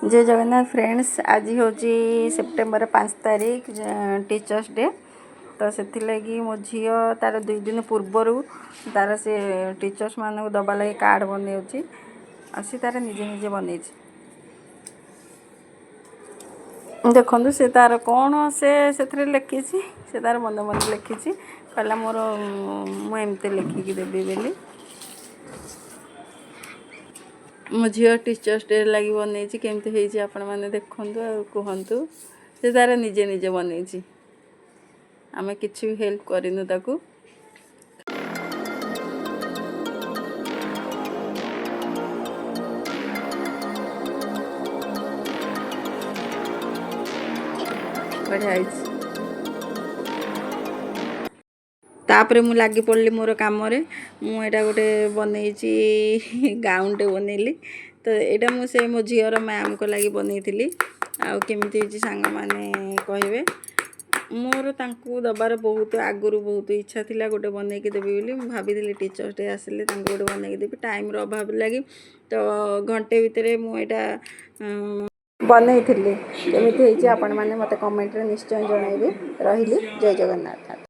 जय जगन्नाथ फ्रेंड्स। आज हूँ सेप्टेम्बर 5 तारीख टीचर्स डे। तो से लगी मो झी तार 2 दिन पूर्वर तार से टीचर्स मान दबा लगे कार्ड बनई आसी तार निजे निजे बनई देखो से तार कौन से लिखी से तार मन मन लिखी कहला मोर मुझे लिखिकी देवी बोली मो झी टीचर्स डे लगी बनई केमती आपण मैंने देखु कहतु से तार निजे निजे बनई आमे किसी भी हेल्प करूँ ताकू बढ़िया तापर मु लगी पड़ली मोर कम मुझा गोटे बनई गाउनटे बनैली। तो यहाँ मुझे मो झीर मैम को लगी बनई आमती सांग मैंने कहे मोर तांकु दबार बहुत आगुरी बहुत इच्छा थिला गोटे बनईकी देवी बोली भाभी टीचर्स डे आसिले गोटे बनईकी देवी टाइम अभाव लगी। तो घंटे भितर मुझा बनई केमी आपण मैंने मत कमेंट निश्चय जनइबे। रही जय जगन्नाथ।